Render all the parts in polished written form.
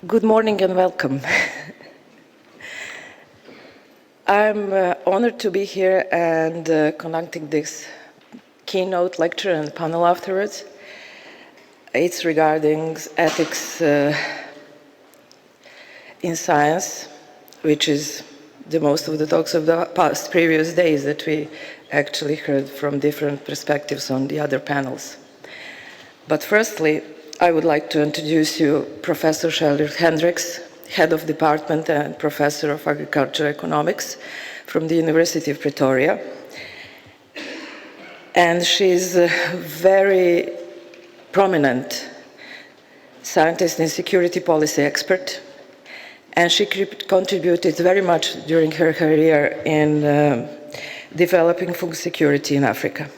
Good morning and welcome. I'm honored to be here and conducting this keynote lecture and panel afterwards. It's regarding ethics in science, which is the most of the talks of the previous days that we actually heard from different perspectives on the other panels. But firstly, I would like to introduce you Professor Shelley Hendricks, Head of Department and Professor of Agricultural Economics from the University of Pretoria. And she's a very prominent scientist and security policy expert. And she contributed very much during her career in developing food security in Africa.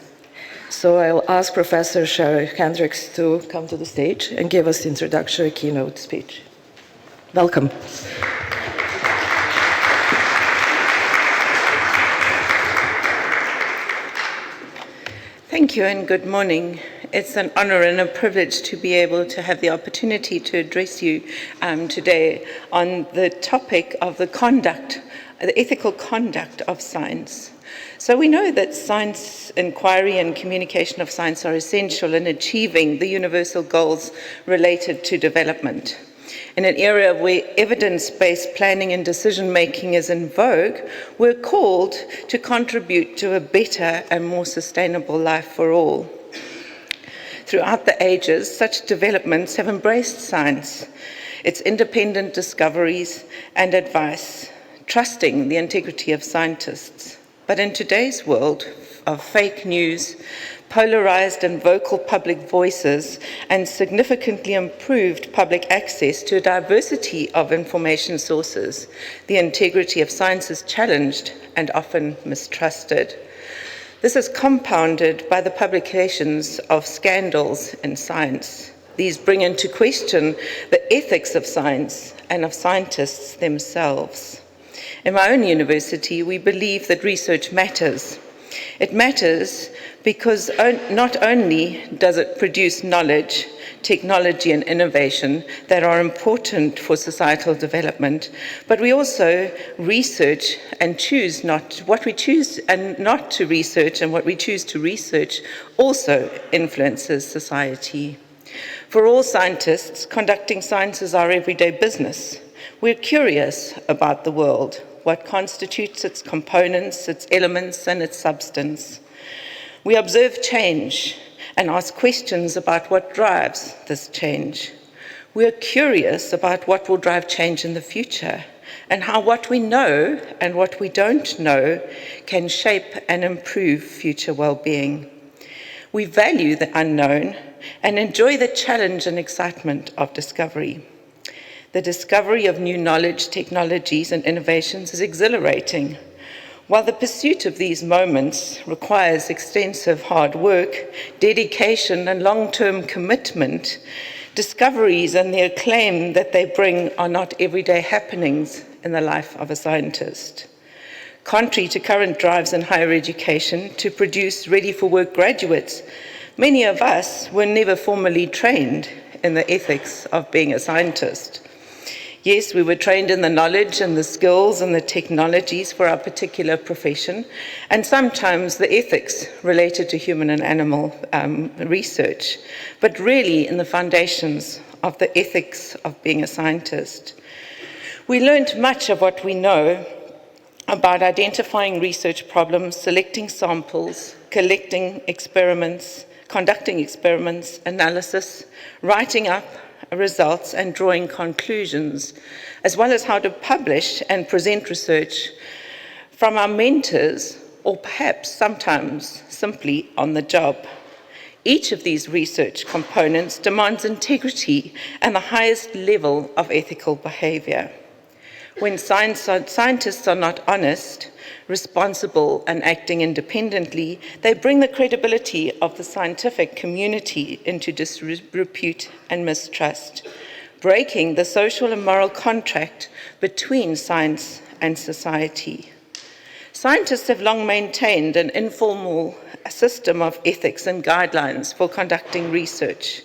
So I'll ask Professor Shelley Hendricks to come to the stage and give us the introductory keynote speech. Welcome. Thank you and good morning. It's an honor and a privilege to be able to have the opportunity to address you today on the topic of the ethical conduct of science. So we know that science inquiry and communication of science are essential in achieving the universal goals related to development. In an era where evidence-based planning and decision-making is in vogue, we're called to contribute to a better and more sustainable life for all. Throughout the ages, such developments have embraced science, its independent discoveries and advice, trusting the integrity of scientists. But in today's world of fake news, polarized and vocal public voices, and significantly improved public access to a diversity of information sources, the integrity of science is challenged and often mistrusted. This is compounded by the publications of scandals in science. These bring into question the ethics of science and of scientists themselves. In my own university, we believe that research matters. It matters because not only does it produce knowledge, technology, and innovation that are important for societal development, but we also research and choose what we choose and not to research, and what we choose to research also influences society. For all scientists, conducting science is our everyday business. We're curious about the world, what constitutes its components, its elements, and its substance. We observe change and ask questions about what drives this change. We are curious about what will drive change in the future and how what we know and what we don't know can shape and improve future well-being. We value the unknown and enjoy the challenge and excitement of discovery. The discovery of new knowledge, technologies, and innovations is exhilarating. While the pursuit of these moments requires extensive hard work, dedication, and long-term commitment, discoveries and the acclaim that they bring are not everyday happenings in the life of a scientist. Contrary to current drives in higher education to produce ready-for-work graduates, many of us were never formally trained in the ethics of being a scientist. Yes, we were trained in the knowledge and the skills and the technologies for our particular profession, and sometimes the ethics related to human and animal research, but really in the foundations of the ethics of being a scientist. We learned much of what we know about identifying research problems, selecting samples, collecting experiments, conducting experiments, analysis, writing up results and drawing conclusions, as well as how to publish and present research from our mentors, or perhaps sometimes simply on the job. Each of these research components demands integrity and the highest level of ethical behavior. When scientists are not honest, responsible, and acting independently, they bring the credibility of the scientific community into disrepute and mistrust, breaking the social and moral contract between science and society. Scientists have long maintained an informal system of ethics and guidelines for conducting research.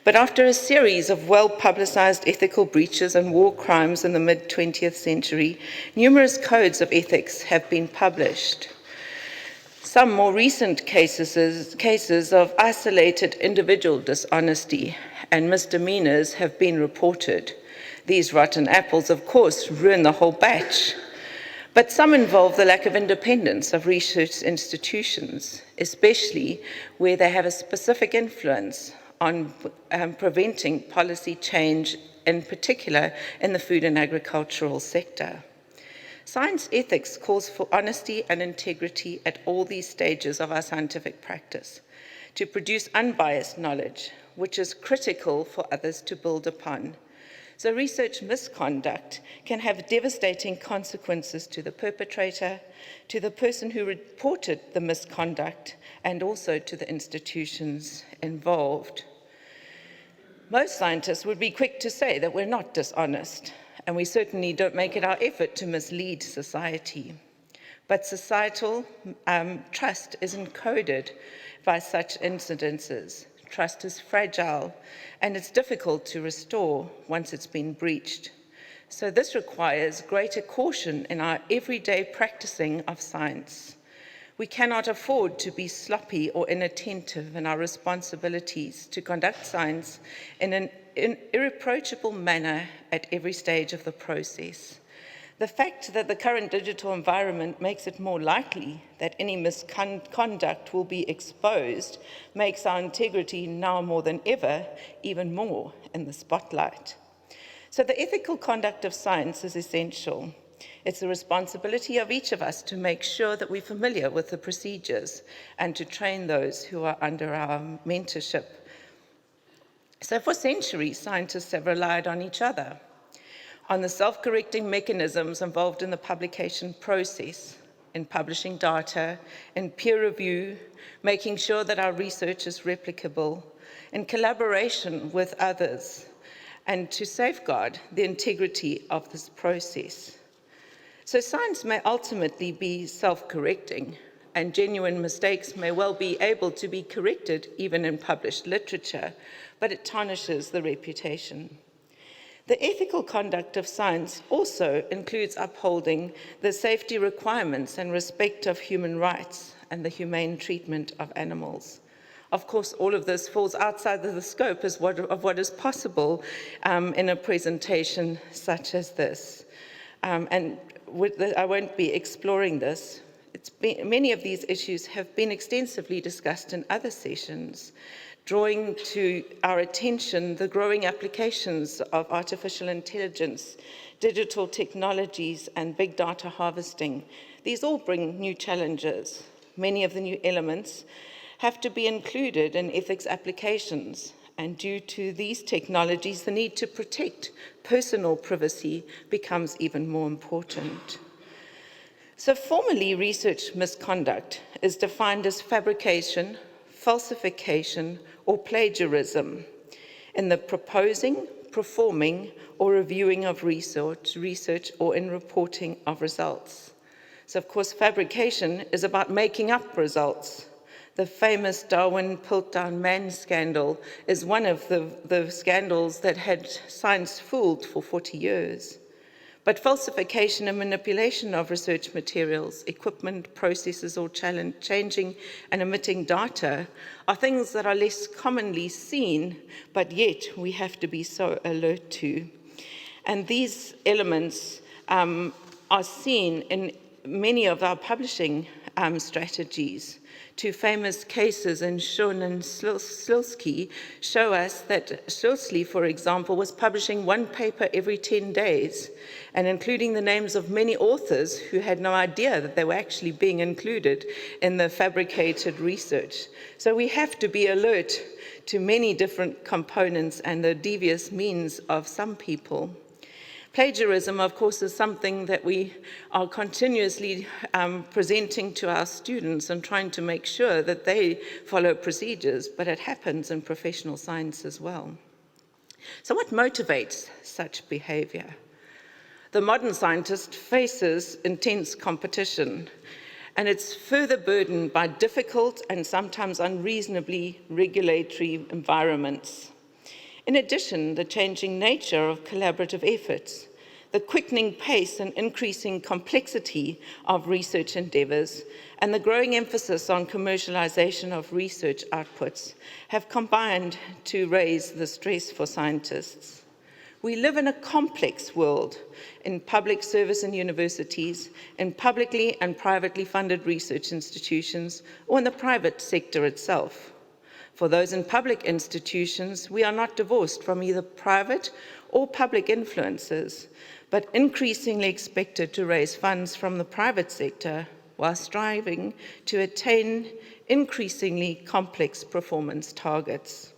But after a series of well-publicized ethical breaches and war crimes in the mid-20th century, numerous codes of ethics have been published. Some more recent cases of isolated individual dishonesty and misdemeanors have been reported. These rotten apples, of course, ruin the whole batch. But some involve the lack of independence of research institutions, especially where they have a specific influence on preventing policy change, in particular in the food and agricultural sector. Science ethics calls for honesty and integrity at all these stages of our scientific practice, to produce unbiased knowledge, which is critical for others to build upon. So research misconduct can have devastating consequences to the perpetrator, to the person who reported the misconduct, and also to the institutions involved. Most scientists would be quick to say that we're not dishonest, and we certainly don't make it our effort to mislead society. But societal trust is encoded by such incidences. Trust is fragile, and it's difficult to restore once it's been breached. So this requires greater caution in our everyday practicing of science. We cannot afford to be sloppy or inattentive in our responsibilities to conduct science in an irreproachable manner at every stage of the process. The fact that the current digital environment makes it more likely that any misconduct will be exposed makes our integrity now more than ever even more in the spotlight. So the ethical conduct of science is essential. It's the responsibility of each of us to make sure that we're familiar with the procedures and to train those who are under our mentorship. So for centuries, scientists have relied on each other, on the self-correcting mechanisms involved in the publication process, in publishing data, in peer review, making sure that our research is replicable, in collaboration with others, and to safeguard the integrity of this process. So science may ultimately be self-correcting, and genuine mistakes may well be able to be corrected even in published literature, but it tarnishes the reputation. The ethical conduct of science also includes upholding the safety requirements and respect of human rights and the humane treatment of animals. Of course, all of this falls outside of the scope of what is possible in a presentation such as this. I won't be exploring this. Many of these issues have been extensively discussed in other sessions, drawing to our attention the growing applications of artificial intelligence, digital technologies, and big data harvesting. These all bring new challenges. Many of the new elements have to be included in ethics applications, and due to these technologies, the need to protect personal privacy becomes even more important. So formally, research misconduct is defined as fabrication, falsification, or plagiarism in the proposing, performing, or reviewing of research, or in reporting of results. So of course, fabrication is about making up results. The famous Darwin Piltdown Man scandal is one of the scandals that had science fooled for 40 years. But falsification and manipulation of research materials, equipment, processes, or changing and omitting data are things that are less commonly seen, but yet we have to be so alert to. And these elements are seen in many of our publishing strategies. Two famous cases in Schoen and Slilsky show us that Slilsky, for example, was publishing one paper every 10 days and including the names of many authors who had no idea that they were actually being included in the fabricated research. So we have to be alert to many different components and the devious means of some people. Plagiarism, of course, is something that we are continuously presenting to our students and trying to make sure that they follow procedures, but it happens in professional science as well. So what motivates such behavior? The modern scientist faces intense competition, and it's further burdened by difficult and sometimes unreasonably regulatory environments. In addition, the changing nature of collaborative efforts, the quickening pace and increasing complexity of research endeavours, and the growing emphasis on commercialisation of research outputs have combined to raise the stress for scientists. We live in a complex world in public service and universities, in publicly and privately funded research institutions, or in the private sector itself. For those in public institutions, we are not divorced from either private or public influences, but increasingly expected to raise funds from the private sector while striving to attain increasingly complex performance targets.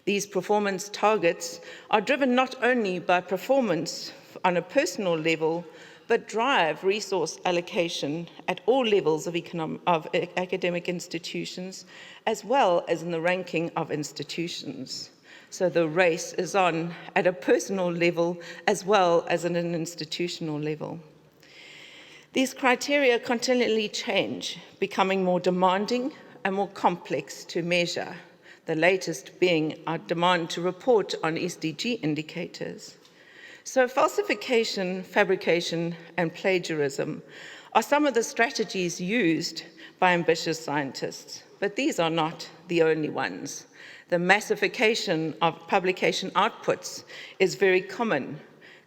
These performance targets are driven not only by performance on a personal level, but drive resource allocation at all levels of academic institutions, as well as in the ranking of institutions. So the race is on at a personal level, as well as at an institutional level. These criteria continually change, becoming more demanding and more complex to measure, the latest being our demand to report on SDG indicators. So falsification, fabrication, and plagiarism are some of the strategies used by ambitious scientists, but these are not the only ones. The massification of publication outputs is very common.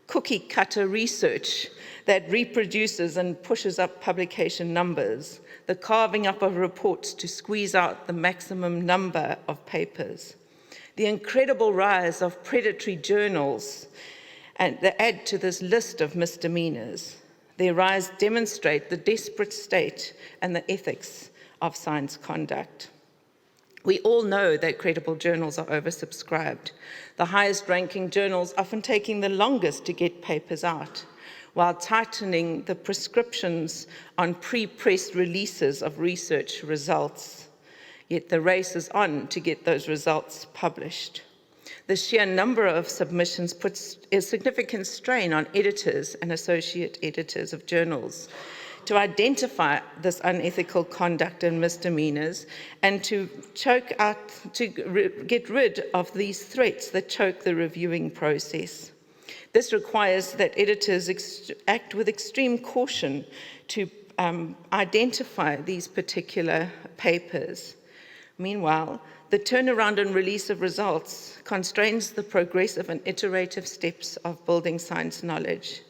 Cookie-cutter research that reproduces and pushes up publication numbers, the carving up of reports to squeeze out the maximum number of papers, the incredible rise of predatory journals, and they add to this list of misdemeanors. Their rise demonstrate the desperate state and the ethics of science conduct. We all know that credible journals are oversubscribed, the highest ranking journals often taking the longest to get papers out, while tightening the prescriptions on pre-press releases of research results. Yet the race is on to get those results published. The sheer number of submissions puts a significant strain on editors and associate editors of journals to identify this unethical conduct and misdemeanors and to get rid of these threats that choke the reviewing process. This requires that editors act with extreme caution to identify these particular papers. Meanwhile, the turnaround and release of results constrains the progressive and iterative steps of building science knowledge.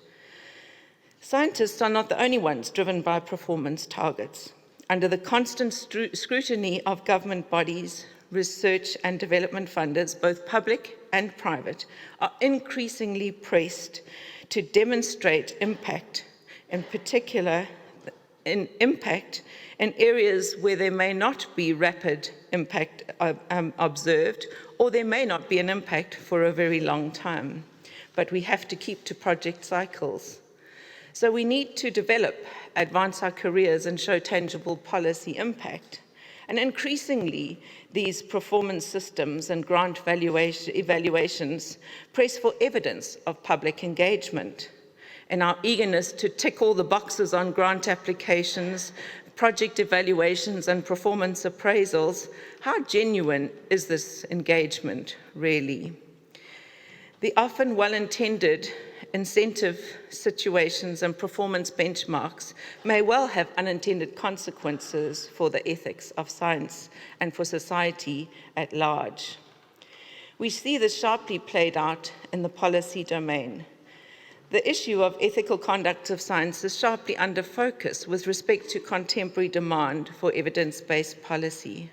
Scientists are not the only ones driven by performance targets. Under the constant scrutiny of government bodies, research and development funders, both public and private, are increasingly pressed to demonstrate impact, in particular in impact in areas where there may not be rapid impact observed, or there may not be an impact for a very long time. But we have to keep to project cycles. So we need to develop, advance our careers, and show tangible policy impact. And increasingly, these performance systems and grant evaluations press for evidence of public engagement. In our eagerness to tick all the boxes on grant applications, project evaluations, and performance appraisals, how genuine is this engagement really? The often well-intended incentive situations and performance benchmarks may well have unintended consequences for the ethics of science and for society at large. We see this sharply played out in the policy domain. The issue of ethical conduct of science is sharply under focus with respect to contemporary demand for evidence-based policy.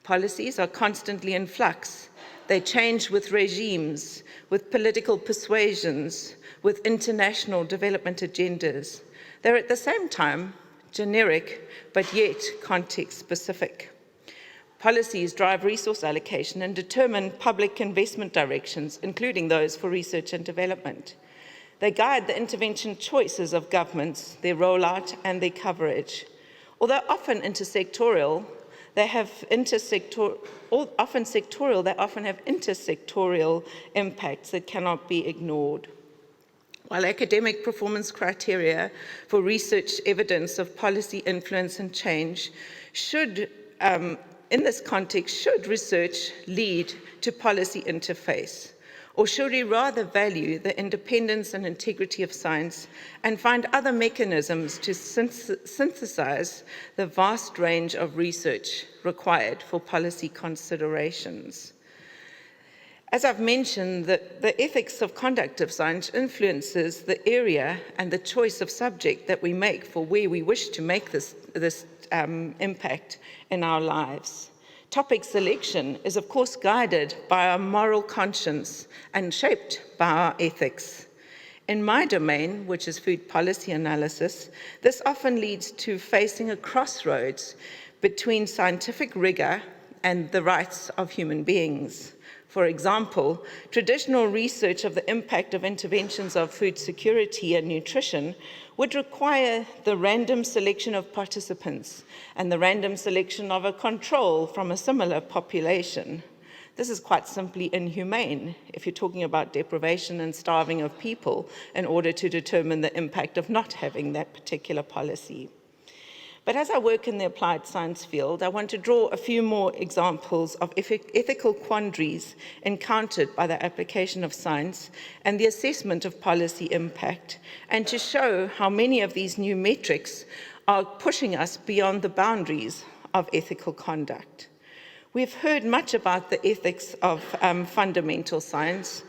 Policies are constantly in flux. They change with regimes, with political persuasions, with international development agendas. They're at the same time generic, but yet context-specific. Policies drive resource allocation and determine public investment directions, including those for research and development. They guide the intervention choices of governments, their rollout and their coverage. Although often intersectorial, they often have intersectorial impacts that cannot be ignored. While academic performance criteria for research evidence of policy influence and change should in this context, should research lead to policy interface? Or should we rather value the independence and integrity of science and find other mechanisms to synthesize the vast range of research required for policy considerations? As I've mentioned, the ethics of conduct of science influences the area and the choice of subject that we make for where we wish to make this impact in our lives. Topic selection is, of course, guided by our moral conscience and shaped by our ethics. In my domain, which is food policy analysis, this often leads to facing a crossroads between scientific rigor and the rights of human beings. For example, traditional research of the impact of interventions of food security and nutrition would require the random selection of participants and the random selection of a control from a similar population. This is quite simply inhumane if you're talking about deprivation and starving of people in order to determine the impact of not having that particular policy. But as I work in the applied science field, I want to draw a few more examples of ethical quandaries encountered by the application of science and the assessment of policy impact, and to show how many of these new metrics are pushing us beyond the boundaries of ethical conduct. We've heard much about the ethics of fundamental science,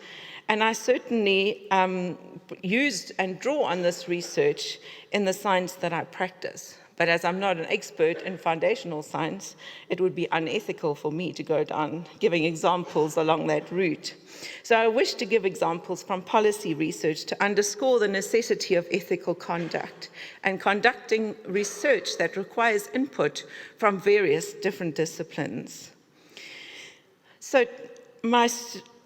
and I certainly used and draw on this research in the science that I practice. But as I'm not an expert in foundational science, it would be unethical for me to go down giving examples along that route. So I wish to give examples from policy research to underscore the necessity of ethical conduct and conducting research that requires input from various different disciplines. So I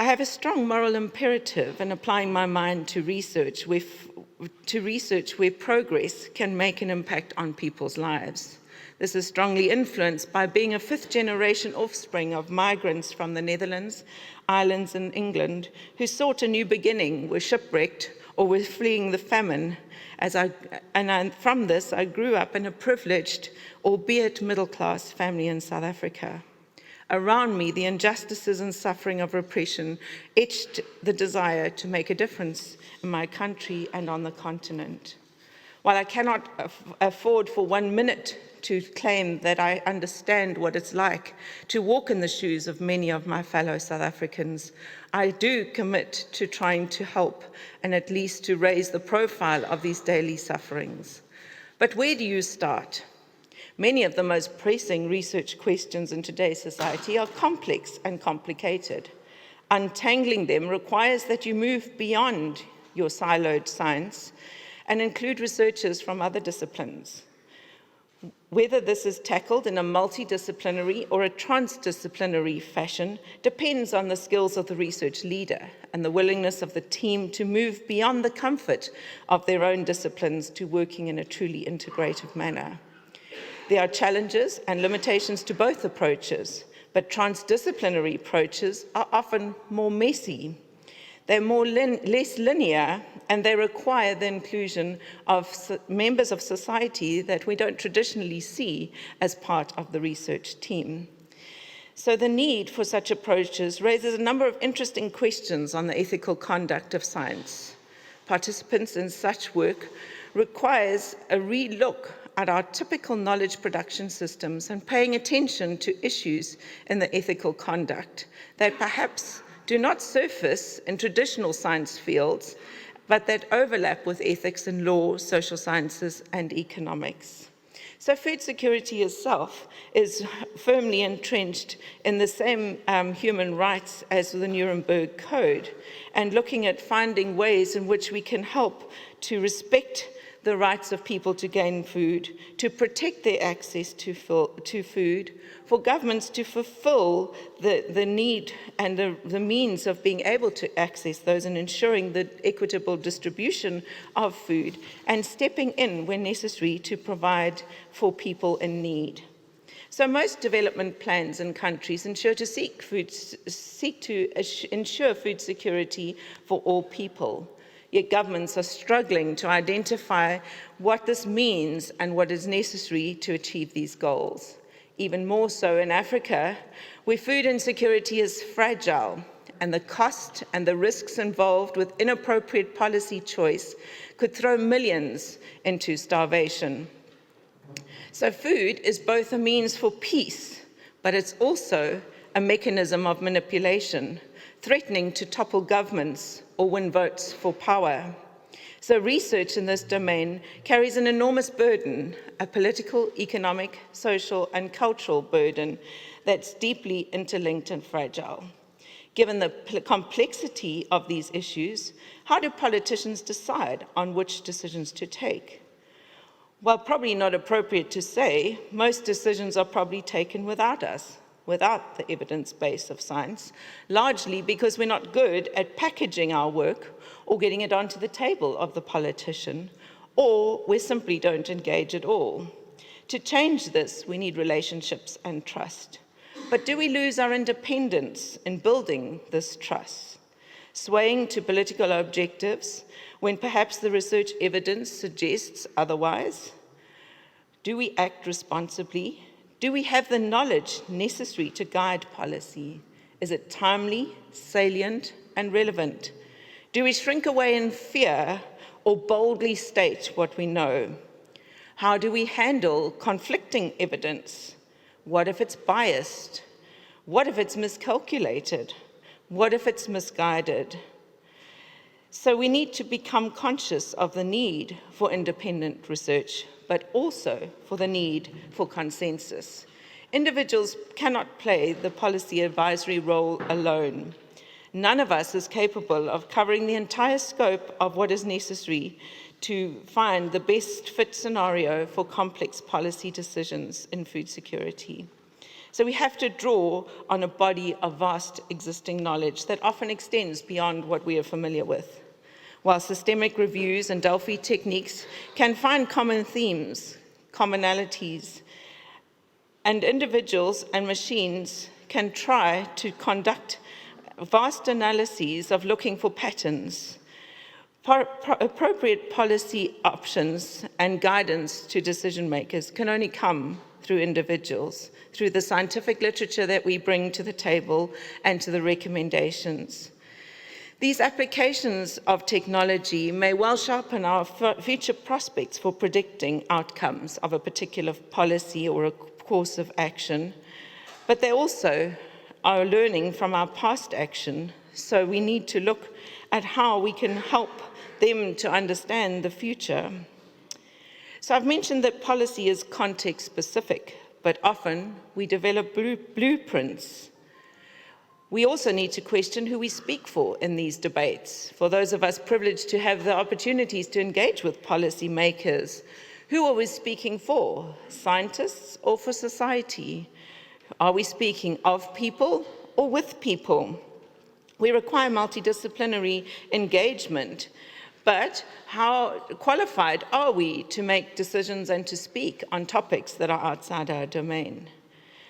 have a strong moral imperative in applying my mind to research where progress can make an impact on people's lives. This is strongly influenced by being a fifth-generation offspring of migrants from the Netherlands, Ireland, and England who sought a new beginning, were shipwrecked, or were fleeing the famine. From this, I grew up in a privileged, albeit middle-class family in South Africa. Around me, the injustices and suffering of repression etched the desire to make a difference in my country and on the continent. While I cannot afford for 1 minute to claim that I understand what it's like to walk in the shoes of many of my fellow South Africans, I do commit to trying to help and at least to raise the profile of these daily sufferings. But where do you start? Many of the most pressing research questions in today's society are complex and complicated. Untangling them requires that you move beyond your siloed science and include researchers from other disciplines. Whether this is tackled in a multidisciplinary or a transdisciplinary fashion depends on the skills of the research leader and the willingness of the team to move beyond the comfort of their own disciplines to working in a truly integrative manner. There are challenges and limitations to both approaches, but transdisciplinary approaches are often more messy. They're less linear, and they require the inclusion of members of society that we don't traditionally see as part of the research team. So the need for such approaches raises a number of interesting questions on the ethical conduct of science. Participants in such work requires a relook at our typical knowledge production systems and paying attention to issues in the ethical conduct that perhaps do not surface in traditional science fields, but that overlap with ethics in law, social sciences, and economics. So food security itself is firmly entrenched in the same human rights as the Nuremberg Code, and looking at finding ways in which we can help to respect the rights of people to gain food, to protect their access to food, for governments to fulfill the need and the means of being able to access those and ensuring the equitable distribution of food, and stepping in when necessary to provide for people in need. So most development plans in countries ensure to ensure food security for all people. Yet governments are struggling to identify what this means and what is necessary to achieve these goals. even more so in Africa, where food insecurity is fragile, and the cost and the risks involved with inappropriate policy choice could throw millions into starvation. So food is both a means for peace, but it's also a mechanism of manipulation, threatening to topple governments or win votes for power. So research in this domain carries an enormous burden, a political, economic, social, and cultural burden that's deeply interlinked and fragile. Given the complexity of these issues, how do politicians decide on which decisions to take? Well, probably not appropriate to say, most decisions are probably taken without us, without the evidence base of science, largely because we're not good at packaging our work or getting it onto the table of the politician, or we simply don't engage at all. To change this, we need relationships and trust. But do we lose our independence in building this trust? Swaying to political objectives when perhaps the research evidence suggests otherwise? Do we act responsibly? Do we have the knowledge necessary to guide policy? Is it timely, salient, and relevant? Do we shrink away in fear or boldly state what we know? How do we handle conflicting evidence? What if it's biased? What if it's miscalculated? What if it's misguided? So we need to become conscious of the need for independent research, but also for the need for consensus. Individuals cannot play the policy advisory role alone. None of us is capable of covering the entire scope of what is necessary to find the best fit scenario for complex policy decisions in food security. So we have to draw on a body of vast existing knowledge that often extends beyond what we are familiar with. While systemic reviews and Delphi techniques can find common themes, commonalities, and individuals and machines can try to conduct vast analyses of looking for patterns, appropriate policy options and guidance to decision makers can only come through individuals, through the scientific literature that we bring to the table and to the recommendations. These applications of technology may well sharpen our future prospects for predicting outcomes of a particular policy or a course of action, but they also are learning from our past action, so we need to look at how we can help them to understand the future. So I've mentioned that policy is context-specific, but often we develop blueprints. We also need to question who we speak for in these debates. For those of us privileged to have the opportunities to engage with policymakers, who are we speaking for? Scientists or for society? Are we speaking of people or with people? We require multidisciplinary engagement, but how qualified are we to make decisions and to speak on topics that are outside our domain?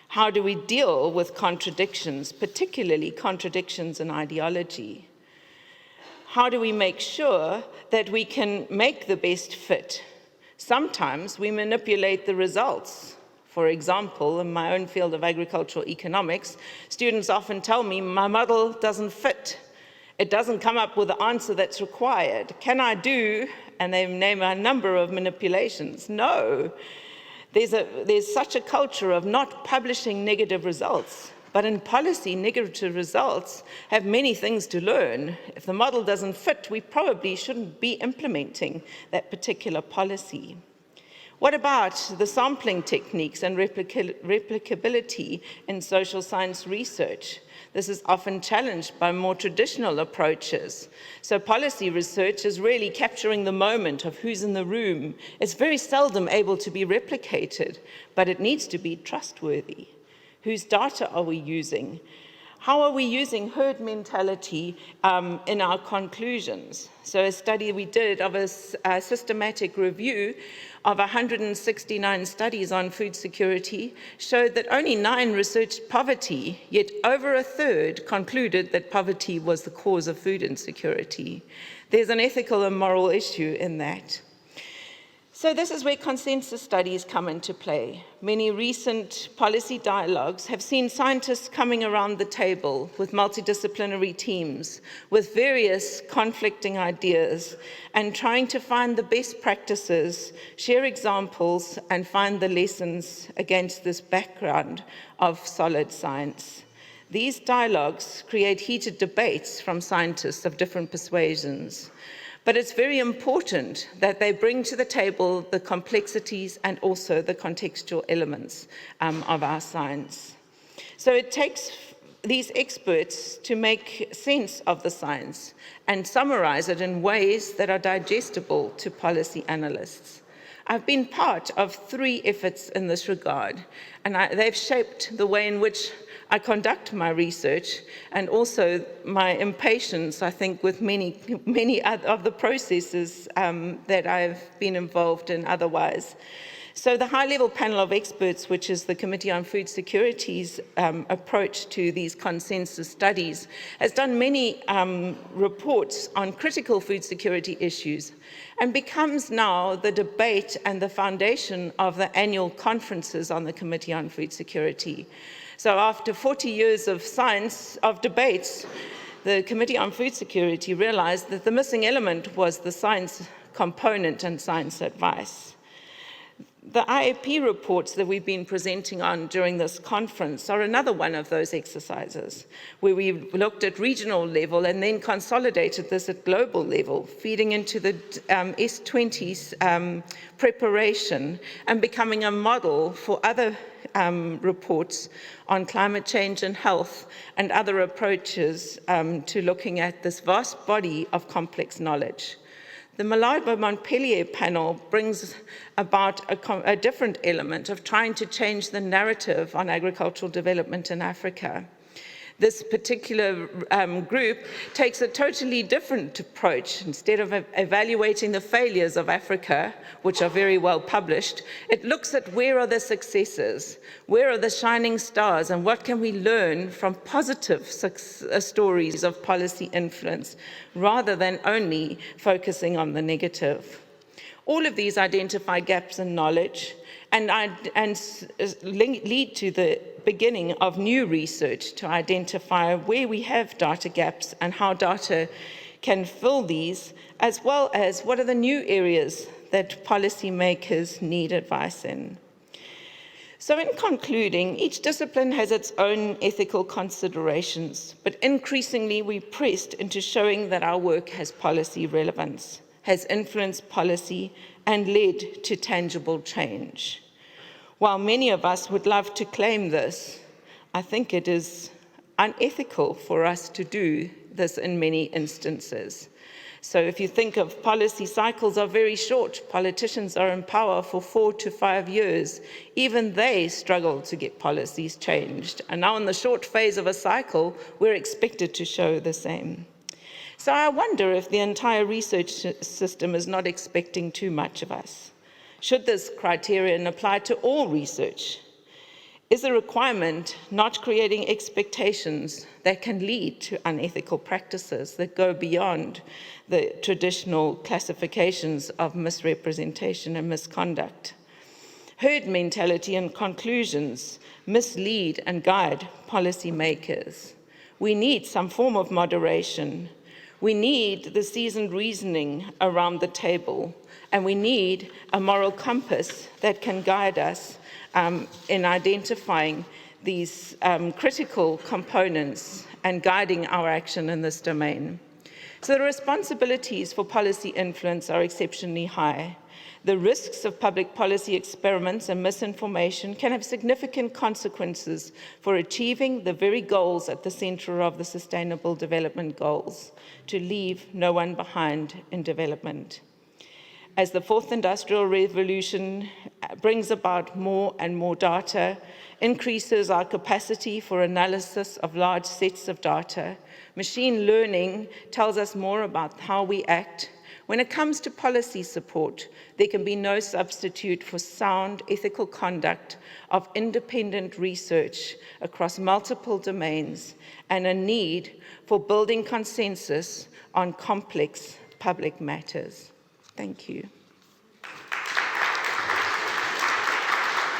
How do we deal with contradictions, particularly contradictions in ideology? How do we make sure that we can make the best fit? Sometimes we manipulate the results. For example, in my own field of agricultural economics, students often tell me, my model doesn't fit. It doesn't come up with the answer that's required. Can I do, and they name a number of manipulations? No. There's such a culture of not publishing negative results. But in policy, negative results have many things to learn. If the model doesn't fit, we probably shouldn't be implementing that particular policy. What about the sampling techniques and replicability in social science research? This is often challenged by more traditional approaches. So policy research is really capturing the moment of who's in the room. It's very seldom able to be replicated, but it needs to be trustworthy. Whose data are we using? How are we using herd mentality in our conclusions? So a study we did of a systematic review of 169 studies on food security showed that only 9 researched poverty, yet over a third concluded that poverty was the cause of food insecurity. There's an ethical and moral issue in that. So this is where consensus studies come into play. Many recent policy dialogues have seen scientists coming around the table with multidisciplinary teams, with various conflicting ideas, and trying to find the best practices, share examples, and find the lessons against this background of solid science. These dialogues create heated debates from scientists of different persuasions. But it's very important that they bring to the table the complexities and also the contextual elements of our science. So it takes these experts to make sense of the science and summarize it in ways that are digestible to policy analysts. I've been part of 3 efforts in this regard, and they've shaped the way in which I conduct my research, and also my impatience, I think, with many of the processes that I've been involved in otherwise. So the high-level panel of experts, which is the Committee on Food Security's approach to these consensus studies, has done many reports on critical food security issues, and becomes now the debate and the foundation of the annual conferences on the Committee on Food Security. So after 40 years of debates, the Committee on Food Security realized that the missing element was the science component and science advice. The IAP reports that we've been presenting on during this conference are another one of those exercises, where we looked at regional level and then consolidated this at global level, feeding into the S20's preparation and becoming a model for other reports on climate change and health and other approaches to looking at this vast body of complex knowledge. The Malabo-Montpellier panel brings about a different element of trying to change the narrative on agricultural development in Africa. This particular group takes a totally different approach. Instead of evaluating the failures of Africa, which are very well published, it looks at where are the successes, where are the shining stars, and what can we learn from positive stories of policy influence, rather than only focusing on the negative. All of these identify gaps in knowledge and lead to the beginning of new research to identify where we have data gaps and how data can fill these, as well as what are the new areas that policymakers need advice in. So in concluding, each discipline has its own ethical considerations, but increasingly we pressed into showing that our work has policy relevance, has influenced policy, and led to tangible change. While many of us would love to claim this, I think it is unethical for us to do this in many instances. So if you think of policy cycles are very short, politicians are in power for 4 to 5 years, even they struggle to get policies changed. And now in the short phase of a cycle, we're expected to show the same. So I wonder if the entire research system is not expecting too much of us. Should this criterion apply to all research? Is the requirement not creating expectations that can lead to unethical practices that go beyond the traditional classifications of misrepresentation and misconduct? Herd mentality and conclusions mislead and guide policymakers. We need some form of moderation. We need the seasoned reasoning around the table, and we need a moral compass that can guide us in identifying these critical components and guiding our action in this domain. So the responsibilities for policy influence are exceptionally high. The risks of public policy experiments and misinformation can have significant consequences for achieving the very goals at the center of the Sustainable Development Goals, to leave no one behind in development. As the fourth industrial revolution brings about more and more data, increases our capacity for analysis of large sets of data, machine learning tells us more about how we act. When it comes to policy support, there can be no substitute for sound ethical conduct of independent research across multiple domains, and a need for building consensus on complex public matters. Thank you.